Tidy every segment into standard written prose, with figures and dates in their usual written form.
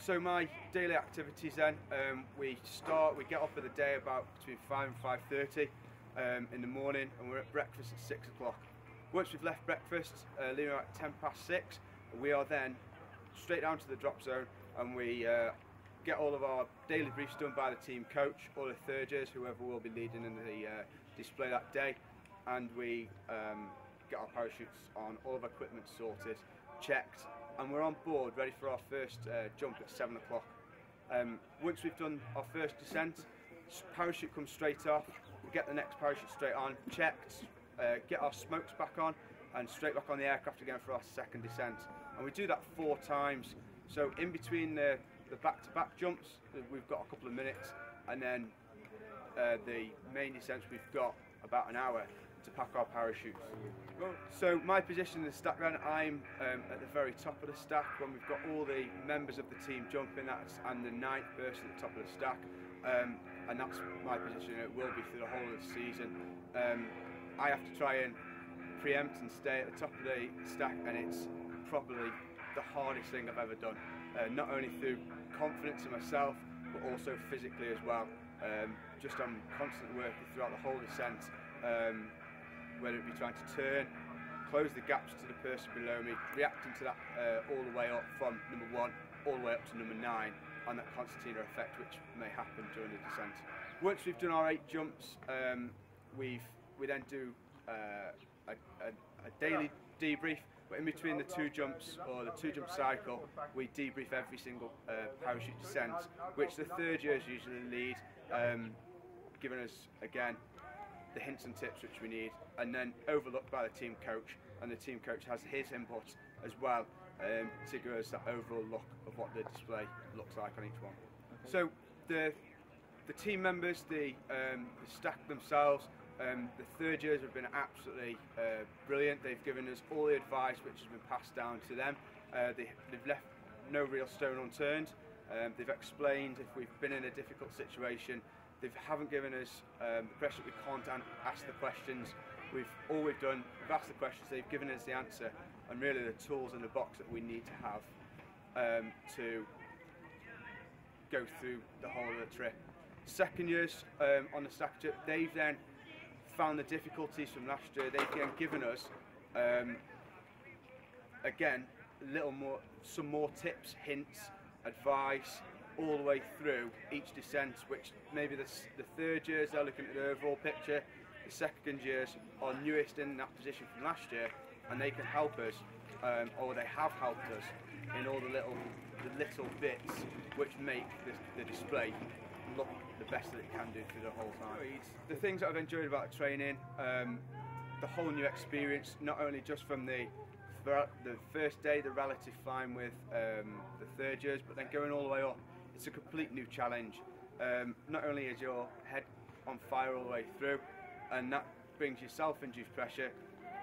So my daily activities then, we get off of the day about between 5 and 5:30 in the morning, and we're at breakfast at 6 o'clock. Once we've left breakfast, leaving about 6:10, we are then straight down to the drop zone, and we get all of our daily briefs done by the team coach, or the third years, whoever will be leading in the display that day, and we get our parachutes on, all of our equipment sorted, checked, and we're on board ready for our first jump at 7 o'clock. Once we've done our first descent, parachute comes straight off, we get the next parachute straight on, checked, get our smokes back on, and straight back on the aircraft again for our second descent. And we do that 4 times. So in between the back-to-back jumps, we've got a couple of minutes, and then the main descents we've got about an hour to pack our parachutes. So my position in the stack then, I'm at the very top of the stack when we've got all the members of the team jumping, and the 9th person at the top of the stack, and that's my position. It will be through the whole of the season. I have to try and preempt and stay at the top of the stack, and it's probably the hardest thing I've ever done, not only through confidence in myself but also physically as well. Just I'm constantly working throughout the whole descent, whether it be trying to turn, close the gaps to the person below me, reacting to that all the way up from number 1 all the way up to number 9, and that concertina effect which may happen during the descent. Once we've done our 8 jumps, we then do a daily debrief, but in between the 2 jumps, or the 2-jump cycle, we debrief every single parachute descent, which the third years usually lead, giving us again the hints and tips which we need, and then overlooked by the team coach, and the team coach has his input as well to give us that overall look of what the display looks like on each one. So the team members, the staff themselves, the third years have been absolutely brilliant. They've given us all the advice which has been passed down to them. They've left no real stone unturned. They've explained if we've been in a difficult situation. They haven't given us the pressure that we can't ask the questions. All we've done, we've asked the questions, they've given us the answer, and really the tools in the box that we need to have to go through the whole of the trip. Second years on the stack trip, they've then found the difficulties from last year. They've then given us again some more tips, hints, advice all the way through each descent, which maybe the third years they're looking at the overall picture, the second years are newest in that position from last year, and they can help us, or they have helped us in all the little bits which make the display look the best that it can do through the whole time. The things that I've enjoyed about the training, the whole new experience, not only just from the first day, the relative fine with the third years, but then going all the way up, it's a complete new challenge. Not only is your head on fire all the way through, and that brings you self-induced pressure,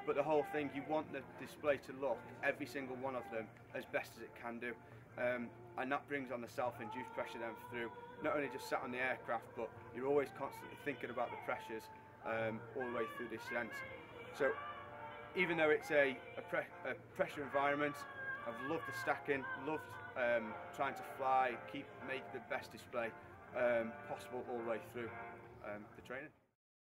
but the whole thing, you want the display to look, every single one of them, as best as it can do. And that brings on the self-induced pressure then through, not only just sat on the aircraft, but you're always constantly thinking about the pressures all the way through the descent. So even though it's a pressure environment, I've loved the stacking, loved trying to fly, make the best display possible all the way through the training.